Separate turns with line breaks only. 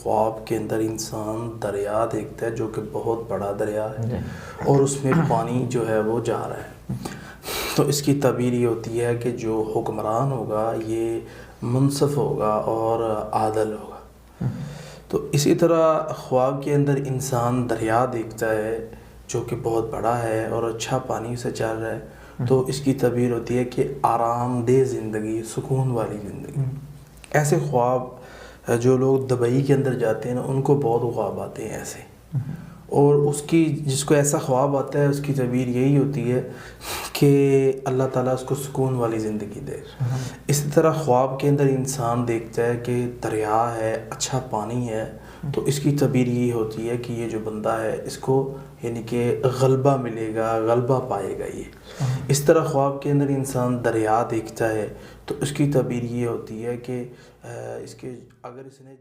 ख्वाब के अंदर इंसान दरिया देखता है जो कि बहुत बड़ा दरिया है और उसमें पानी जो है वो जा रहा है। तो इसकी तबीर ये होती है कि जो हुक्मरान होगा ये मुनसफ़ होगा और आदल होगा। तो इसी तरह ख्वाब के अंदर इंसान दरिया देखता है जो कि बहुत बड़ा है और अच्छा पानी से चल रहा है। तो इसकी तबीर होती है कि आरामदेह ज़िंदगी, सुकून वाली ज़िंदगी। ऐसे ख्वाब जो लोग दुबई के अंदर जाते हैं ना, उनको बहुत ख्वाब आते हैं ऐसे, और उसकी जिसको ऐसा ख्वाब आता है उसकी तबीर यही होती है कि अल्लाह ताला उसको सुकून वाली ज़िंदगी दे। इसी तरह ख्वाब के अंदर इंसान देखता है कि दरिया है, अच्छा पानी है, तो इसकी तबीर यही होती है कि ये जो बंदा है इसको यानी कि गलबा मिलेगा, गलबा पाएगा ये। इस तरह ख्वाब के अंदर इंसान दरिया देखता है तो उसकी तबीर ये होती है कि इसके अगर इसने